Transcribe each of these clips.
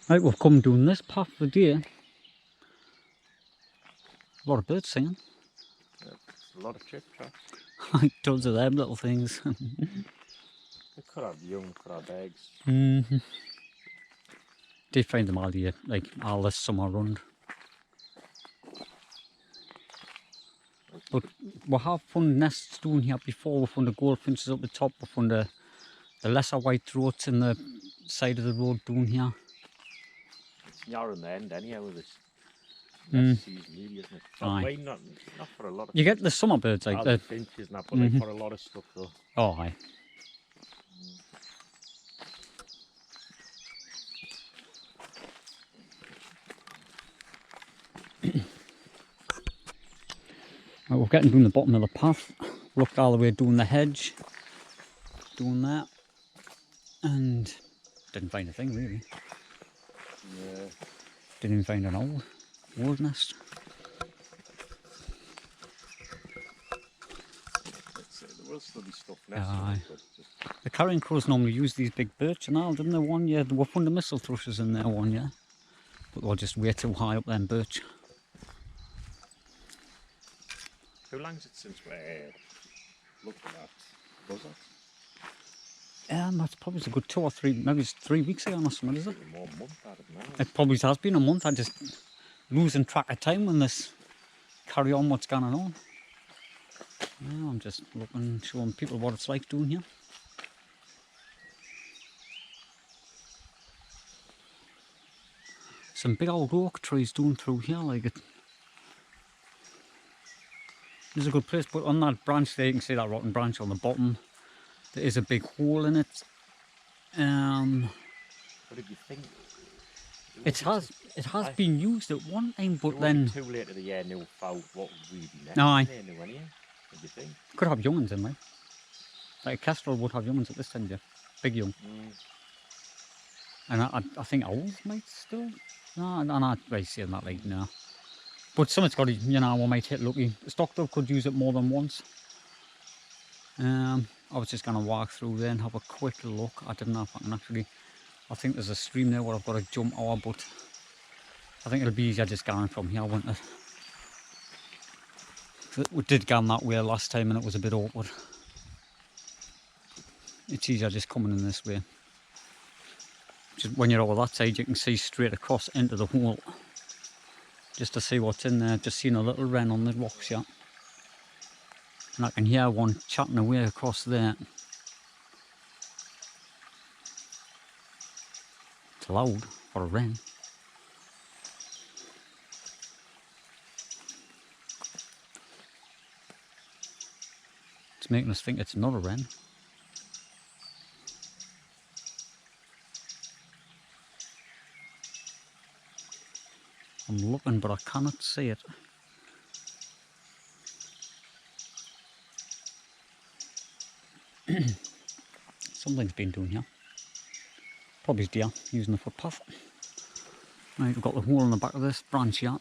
Right, we've come down this path for deer. A lot of birds singing. Yeah, a lot of chip tracks. Tons of them little things. They could have young, could have eggs. Did find them all year, like all this summer run. But we have found nests down here before. We found the goldfinches up the top. We found the lesser white throats in the side of the road down here. It's narrow in the end anyhow with this nest season, really, isn't it? Aye. Not for a lot of You stuff. get the summer birds like the the finches and that, but like for a lot of stuff though. Oh, aye. Right, we're getting down the bottom of the path. Looked all the way down the hedge, doing that, and didn't find a thing really. Yeah. Didn't even find an old nest. There will still be stuff nesting, but just... The carrion crows normally use these big birch and all, didn't they? One year, there were fundamental thrushes in there one year, but they were just way too high up them birch. How long is it since we looked at that buzzard? That's probably a good 2 or 3, maybe it's 3 weeks ago or something, is it? More a month out of now. It probably has been a month. I just losing track of time when this carry on what's going on. Yeah, I'm just looking, showing people what it's like doing here. Some big old oak trees doing through here, like it. This is a good place, but on that branch there, you can see that rotten branch on the bottom. There is a big hole in it. What did you think? It has been used at one time, but then too late in the year now found what would really next. No, aye. What do you think? Could have younguns in, like a kestrel would have younguns at this time, yeah, big young. And I think owls might still. No, I'm not really saying that, like, no. But something's got to, you know, we might hit lucky. Stockdove could use it more than once. I was just going to walk through there and have a quick look. I didn't know if I can actually... I think there's a stream there where I've got to jump over, but I think it'll be easier just going from here, won't it? We did go that way last time and it was a bit awkward. It's easier just coming in this way. Just when you're over that side, you can see straight across into the hole. Just to see what's in there. Just seen a little wren on the rocks, yeah. And I can hear one chatting away across there. It's loud for a wren. It's making us think it's not a wren. I'm looking, but I cannot see it. Something's been doing here. Probably deer using the footpath. Right, we've got the hole in the back of this branch here.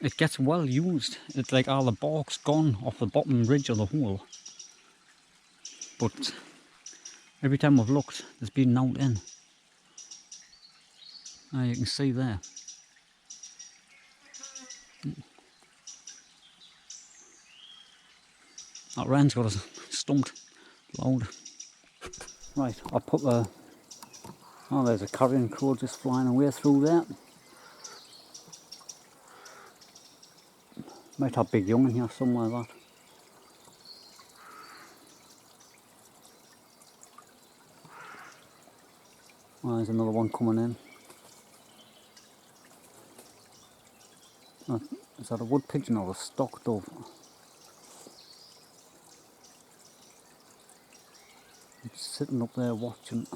It gets well used. It's like all the bark's gone off the bottom ridge of the hole. But every time we've looked, there's been nothing in. Now you can see there. That wren's got us stumped loud. Right, I'll put the... Oh, there's a carrion crow just flying away through there. Might have big young in here somewhere, that. Oh, there's another one coming in. Oh, is that a wood pigeon or a stock dove? It's sitting up there watching.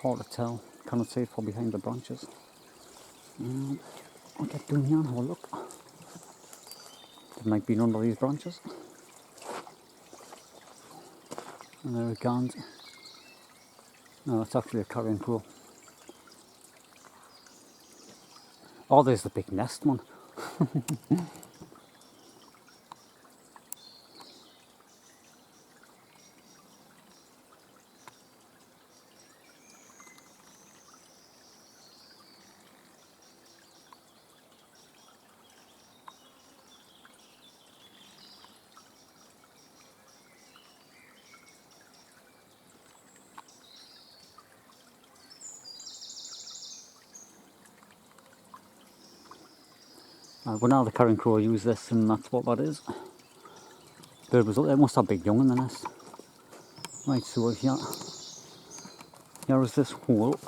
Hard to tell. Cannot see it from behind the branches. I'll get down here and have a look. It might be under these branches. And there it goes. No, it's actually a carrion crow. Oh, there's the big nest one. Well, now the current crow use this, and that's what that is. Bird was up there, must have big young in the nest. Right, so here is this hole.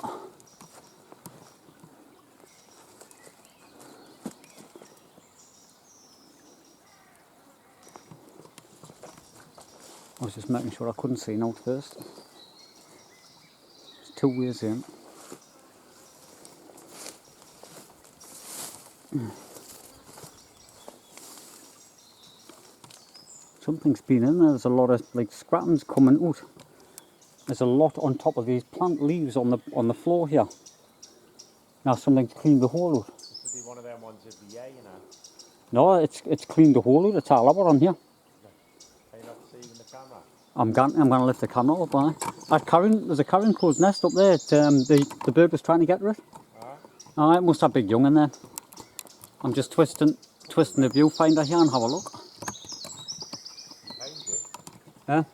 I was just making sure I couldn't see out first. There's 2 ways in. Something's been in there. There's a lot of like scrappings coming out. There's a lot on top of these plant leaves on the floor here. Now something's cleaned the hole out. This would be one of them ones of the year, you know. No, it's cleaned the hole out. It's all over on here. Can you not see in the camera? I'm gonna lift the camera up. There's a carrion crow's nest up there. The bird was trying to get to it. It must have big young in there. I'm just twisting the viewfinder here and have a look. Yeah.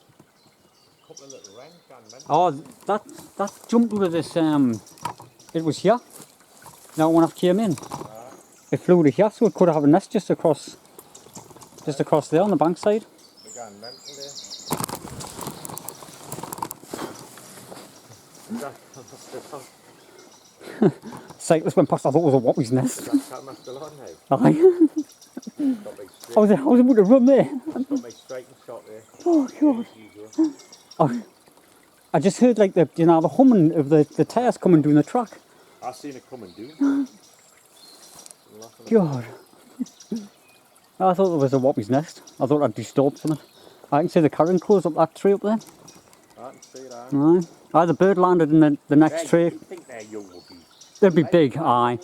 Couple of little wrens gone mental. Oh, that jumped out of this. It was here. Now when I came in, it flew to here, so it could have a nest just across there on the bank side. They're gone mental there. Cyclist went past. I thought it was a Wappy's nest. That camera still on now? Aye. Got me straight. I was about to run there. Got me straight and shot there. Oh god. As usual. Oh, I just heard like the humming of the tyres coming down the track. I seen it come and do it. God. I thought there was a Wappy's nest. I thought I'd disturbed something. I can see the carrion crows up that tree up there. I can see that. Aye. The bird landed in the next tree. You think they're young whoopies? They'd be big, aye.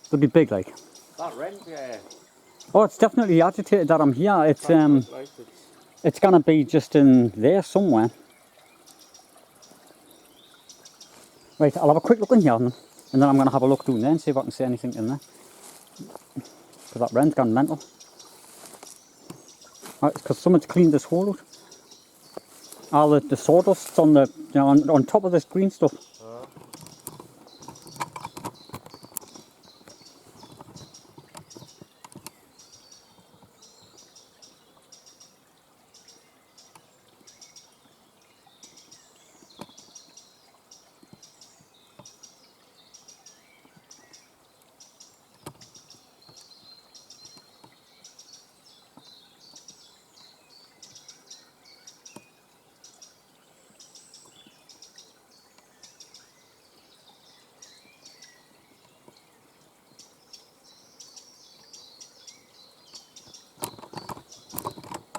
They'd be big like. That wren, yeah. Oh, it's definitely agitated that I'm here. It's gonna be just in there somewhere. Right, I'll have a quick look in here and then I'm gonna have a look down there and see if I can see anything in there. Because that wren's gone mental. Right, it's because someone's cleaned this hole out. All the sawdust's on the on top of this green stuff.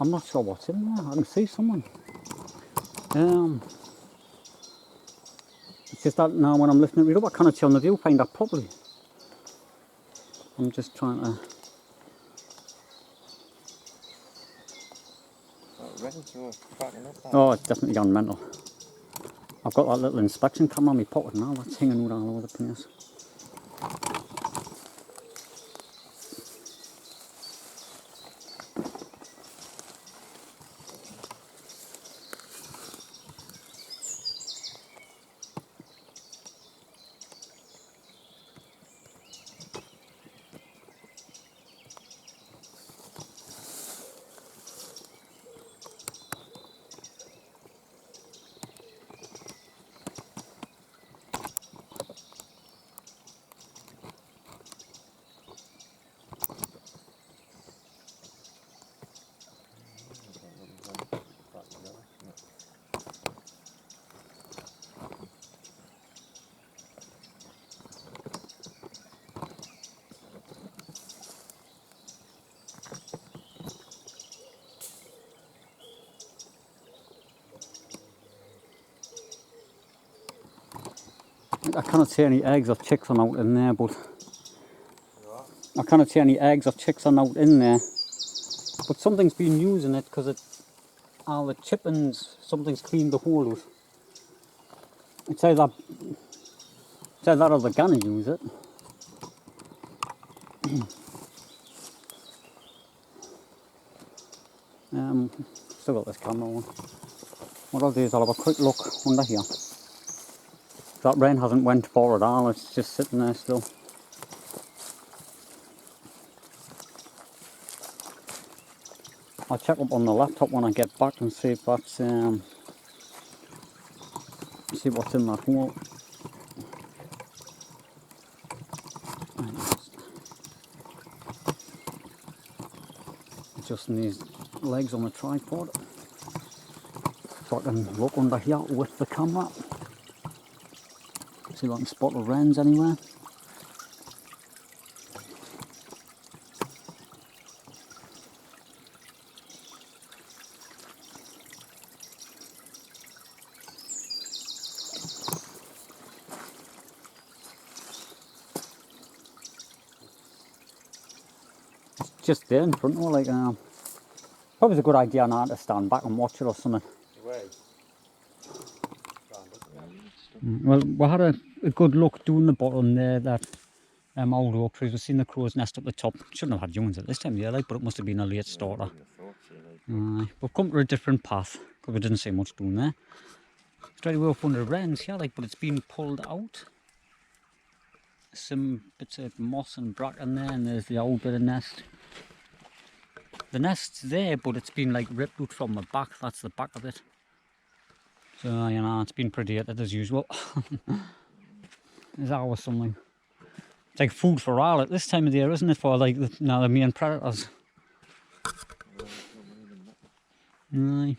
I'm not sure what's in there. I can see someone. It's just that now when I'm lifting it up, I cannot see on the viewfinder properly. I'm just trying to. Oh, it's definitely gone mental. I've got that little inspection camera on my pocket now. That's hanging out all over the place. I cannot see any eggs or chicks on out in there, but I cannot see any eggs or chicks on out in there. But something's been using it because all the chippings, something's cleaned the hole out. It's either that or they're gonna use it. Still got this camera on. What I'll do is I'll have a quick look under here. That wren hasn't went far at all, it's just sitting there still. I'll check up on the laptop when I get back and see if that's see what's in that hole. Adjusting these legs on the tripod so I can look under here with the camera. See if I can spot the wrens anywhere. Just there in front of her, like probably a good idea now to stand back and watch it or something. Well, we had a good look doing the bottom there, that old oak trees. We've seen the crow's nest up the top. Shouldn't have had young ones at this time of year, like, but it must have been a late starter. We've come to a different path because we didn't see much doing there. Straight away up under the wrens here, like, but it's been pulled out. Some bits of moss and bracken there, and there's the old bit of nest. The nest's there, but it's been like ripped out from the back. That's the back of it. So, you know, it's been predated as usual. There's always something. It's like food for all at this time of the year, isn't it? For like the main predators. Aye.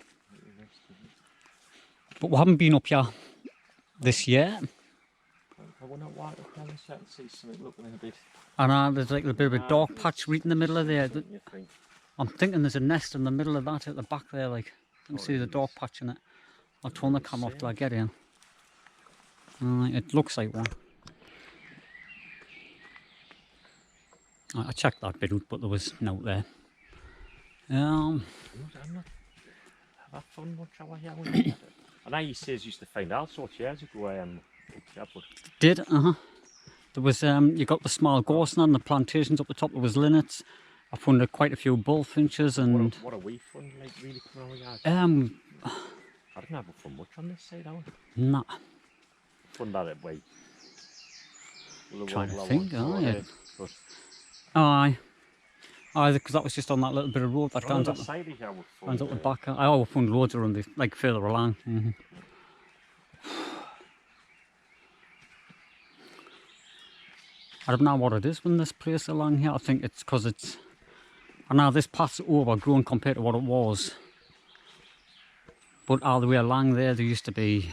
But we haven't been up here this year. I wonder why the camera shot and see something looking a bit. I know there's like a bit of a dark patch right in the middle of there. I'm thinking there's a nest in the middle of that at the back there, like. You can see the dark patch in it. I'll turn the camera off till I get in. It looks like one. I checked that bit out, but there was no there. Have I found much over here? I know you says you used to find all sorts years ago. Did, There was, you got the small gorse and the plantations up the top. There was linnets. I found quite a few bullfinches and... What are we found, like, really coming out of I didn't have found much on this side, have I? Nah. Found that way. Trying to think, Aye, because that was just on that little bit of road that goes up the back. I always found loads around the, like, further along. I don't know what it is when this place along here. I think it's because it's... I know this path's overgrown compared to what it was. But all the way along there used to be...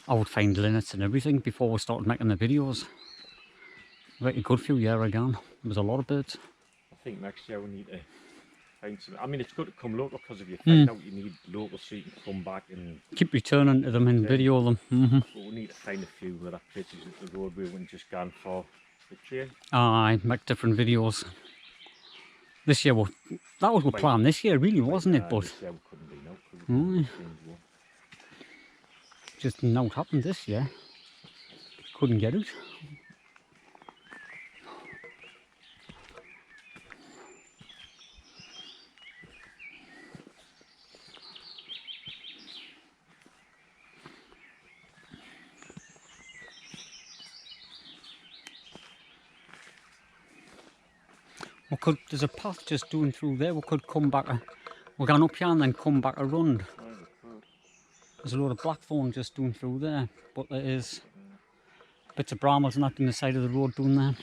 I would find linnets and everything before we started making the videos. Like a good few years ago. There was a lot of birds. I think next year we need to find some... I mean, it's good to come local because if you find out you need local so you can come back and... keep returning to them and video them. But we need to find a few that are places at the road we wouldn't just gone for the trail. Aye, make different videos. This year, that was the plan this year, really, wasn't it? But this year we couldn't be no. Just not happened this year. Couldn't get it. There's a path just doing through there. We could come back. We're going up here and then come back around. There's a load of blackthorn just doing through there, but there is bits of brambles not on the side of the road doing that.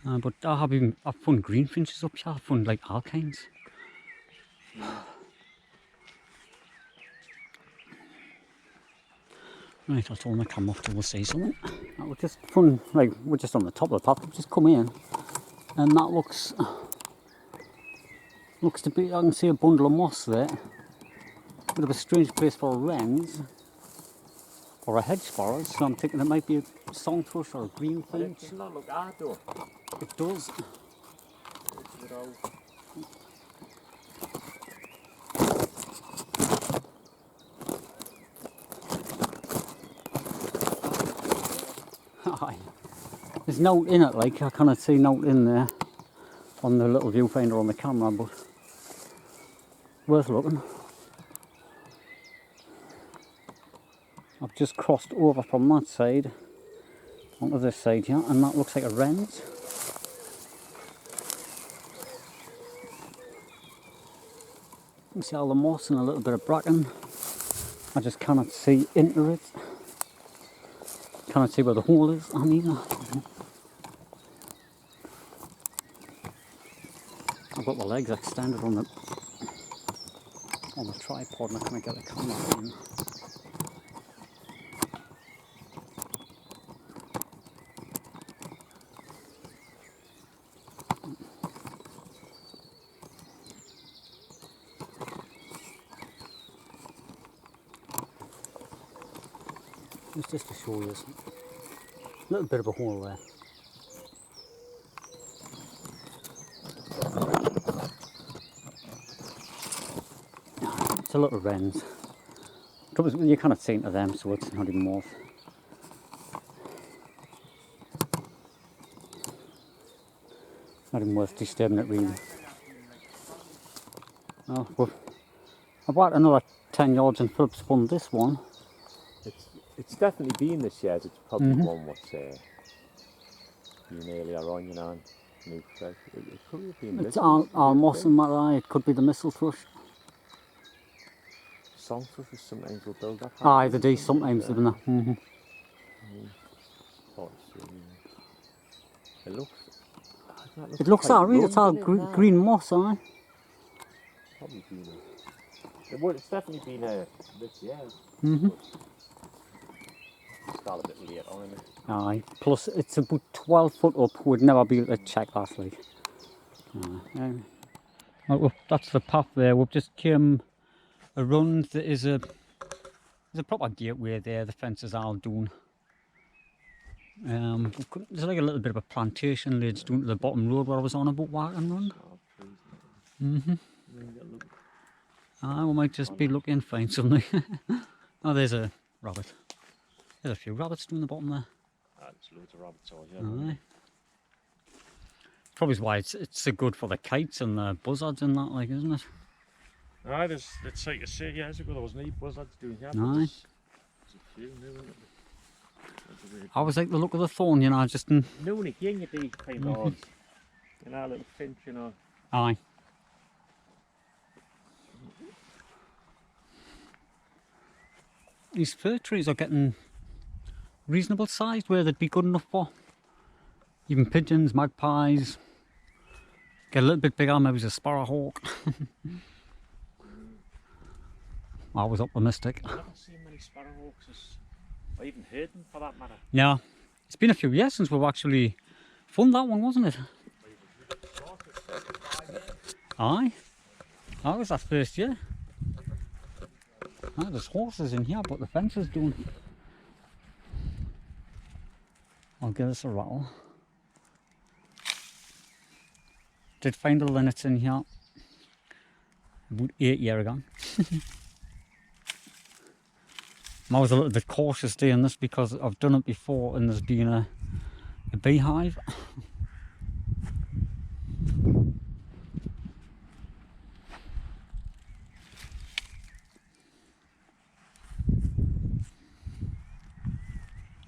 But I've found greenfinches up here. I've found like all kinds. Right, I'll turn the camera off till we'll see something. That was just fun, like, we're just on the top of the path, we've just come in, and that looks to be, I can see a bundle of moss there. Bit of a strange place for wrens, or a hedge sparrow, so I'm thinking it might be a song thrush or a greenfinch. It does not look hard though. It does. There's no in it, like, I cannot see no in there on the little viewfinder on the camera, but worth looking. I've just crossed over from that side onto this side here, and that looks like a wren's. You can see all the moss and a little bit of bracken. I just cannot see into it. Cannot see where the hole is, I mean. I've got the legs extended on the tripod and I can't get the camera in. It's just to show you a little bit of a hole there. It's a little wren's. You cannot see into them, so it's not even worth. Not even worth disturbing it really. Oh, well, about another 10 yards and Philip spun this one. It's definitely been this year. It's probably one what's been earlier on, you know. New fresh. It could have been. It's all moss and that, right? It could be the missile thrush. Song thrushes sometimes will build up. Aye, they do sometimes, don't they? It looks alright. It's all green moss, aye. Probably been. It's definitely been this year. Start a bit late on it. Aye. Plus, it's about 12 foot up. We'd never be able to check last week. Well, that's the path there. We've just came around. There is a proper gateway there. The fences are all done. There's like a little bit of a plantation leads down to the bottom road where I was on about walking around. We might just be looking to find something. Oh, there's a rabbit. There's a few rabbits down the bottom there. There's loads of rabbits over here. Aye. Probably why it's so good for the kites and the buzzards and that, like, isn't it? Aye, it's like I say, years ago there was no buzzards doing here. Aye. There's a few new, isn't it? I was like the look of the thorn, you know, just in... New and again you do kind of odds. You know, a little finch, you know. Aye. These fir trees are getting reasonable sized where they'd be good enough for even pigeons, magpies. Get a little bit bigger, maybe a sparrowhawk. I was optimistic. I've never seen many sparrowhawks, or even heard them for that matter. Yeah, it's been a few years since we've actually filmed that one, wasn't it? Aye, that was our first year. Ah, there's horses in here, but the fence is done. I'll give us a rattle. Did find the linnets in here about 8 years ago. I was a little bit cautious doing this because I've done it before and there's been a beehive.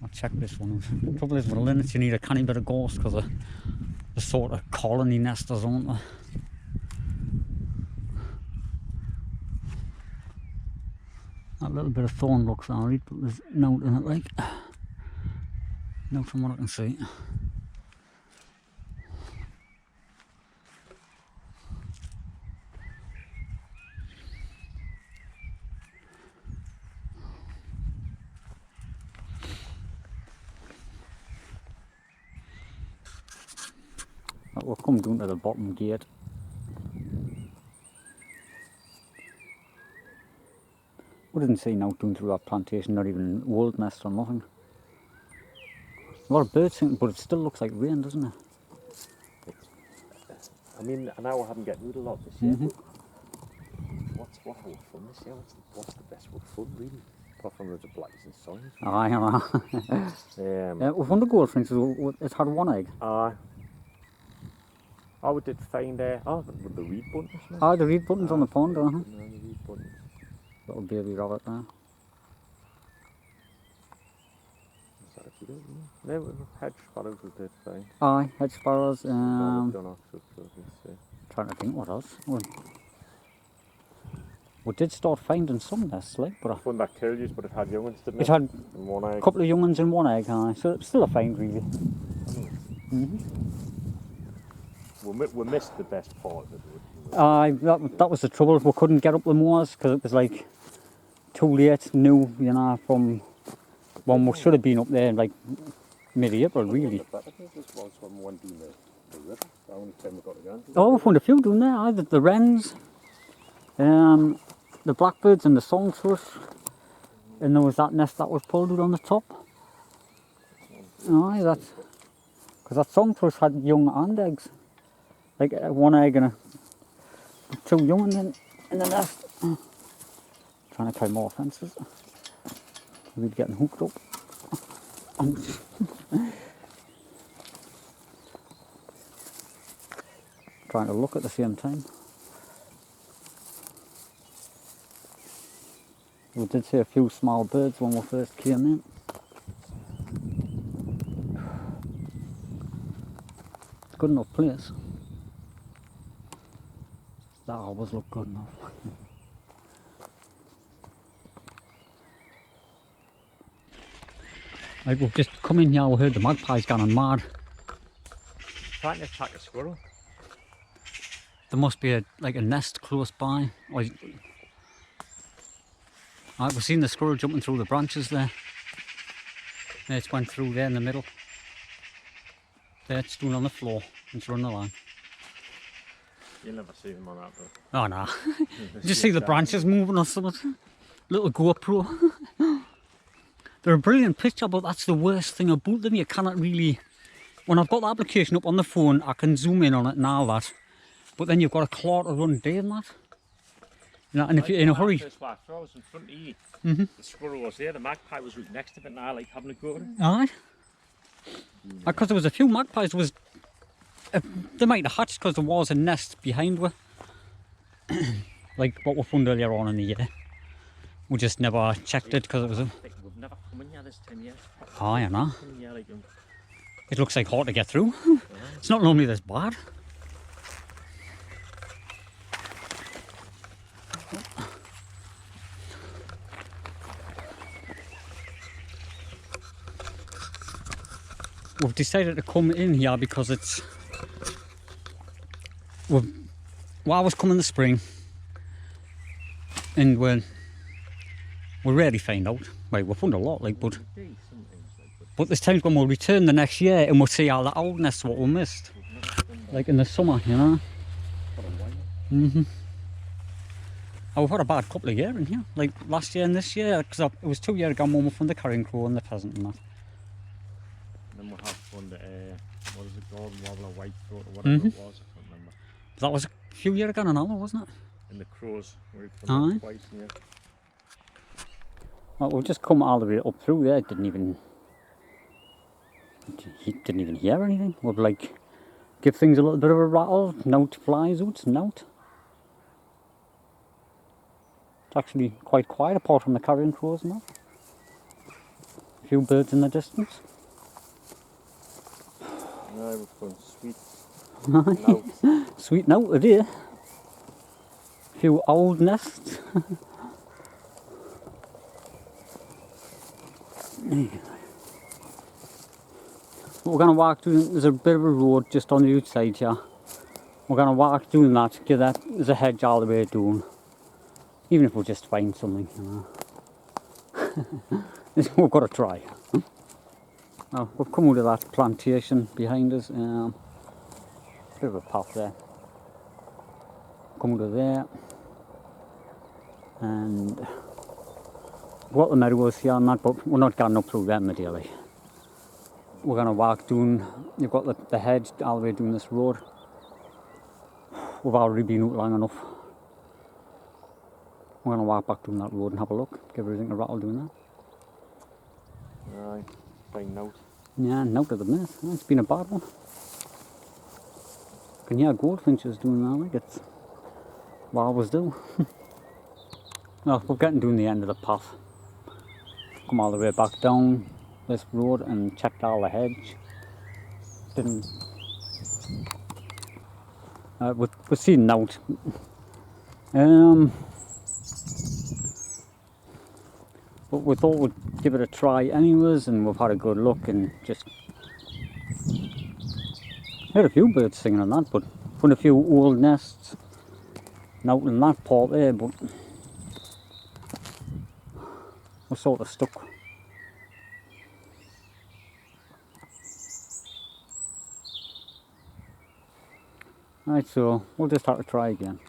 I'll check this one. The trouble is with the linnets you need a canny bit of gorse because they're sort of colony nesters, aren't they? That little bit of thorn looks alright, but there's no in it, like. No, from what I can see. Right, we'll come down to the bottom gate. We didn't see no down through that plantation, not even an old nest or nothing. A lot of birds singing, but it still looks like rain, doesn't it? I mean, I know I haven't got rid of a lot this year. What have we fun this year? What's the best with fun, really? Apart from the blazing sun. Aye, yeah, we've won the goldfinch, it's had one egg. Aye. We did find with the reed buttons. Aye, the reed buttons on the pond, The reed buttons. Little baby rabbit there. But you didn't, no, hedge sparrows we did fine. Aye, hedge sparrows. Done off so Trying to think what else. We did start finding some nests, like, but One that curlews, but it had young ones, didn't it it? had And one a egg. couple of young ones and one egg, aye. So it's still a find, really. We missed the best part of it. Aye, that was the trouble. We couldn't get up the moors because it was like too late, new, you know, from when we should have been up there like mid-April, really. I think this was when we went down the river. The only time we got again. Oh, we found a few down there, aye. The wrens, the blackbirds and the song thrush. And there was that nest that was pulled out on the top. Aye, because that song thrush had young and eggs. Like one egg and two young in the nest. Trying to climb more fences. We're getting hooked up. Trying to look at the same time. We did see a few small birds when we first came in. Good enough place. That always looked good enough. Like we've just come in here, we heard the magpies gone mad. Trying to attack a squirrel. There must be like a nest close by. Right, we've seen the squirrel jumping through the branches there. There it's went through there in the middle. There it's doing on the floor. It's running the line. You'll never see them on that though. Oh no. Just see the branches moving or something. Little GoPro. They're a brilliant picture, but that's the worst thing about them. You cannot really... When I've got the application up on the phone, I can zoom in on it and all that. But then you've got a claw to run day and that. You know, and if you're in a hurry... First I was in front of you. The squirrel was there, the magpie was right next to it, and I like having a go at it. Aye. Because there was a few magpies, there was... they might have hatched because there was a nest behind her. Like what we found earlier on in the year. We just never checked it because it was a... We've never come in here this time yet. Aye, I know. Yeah, like, It looks like hard to get through. It's not normally this bad. We've decided to come in here because it's... Well, I was coming in the spring and we rarely find out. Well, we found a lot, like, but there's times when we'll return the next year and we'll see all the old nests what we missed. Like in the summer, you know. Oh, we've had a bad couple of years in here, like last year and this year, because it was 2 years ago when we found the carrion crow and the pheasant and that. And then we'll have fun, what is it, golden wobbler, white throat, or whatever it was, I can't remember. That was a few years ago now, wasn't it? And the crows, we've Aye. done twice, yeah. Well, we've just come all the way up through there, didn't even hear anything. We'd like give things a little bit of a rattle, note flies out, note. It's actually quite quiet apart from the carrion crows and that. A few birds in the distance. No, we've gone sweet. No. Sweet note today. A few old nests. We're going to walk through, there's a bit of a road just on the outside here. We're going to walk doing that, give that, there's a hedge all the way down. Even if we just find something, you know. We've got to try. Now, we've come out of that plantation behind us. Bit of a path there. Come out of there. And what the meadows here and that, but we're not getting up through them ideally. We're going to walk down, you've got the hedge all the way down this road. We've already been out long enough. We're going to walk back down that road and have a look, give everything a rattle doing that. Aye, fine note. Yeah, note at the minute. It's been a bad one. Can hear goldfinches doing that, like it's what I always do. Well, we're getting down the end of the path. Come all the way back down. this road and checked all the hedge. Didn't. We're seeing out. But we thought we'd give it a try anyways, and we've had a good look and just heard a few birds singing on that, but found a few old nests out in that part there, but we're sort of stuck. Right, so we'll just have to try again.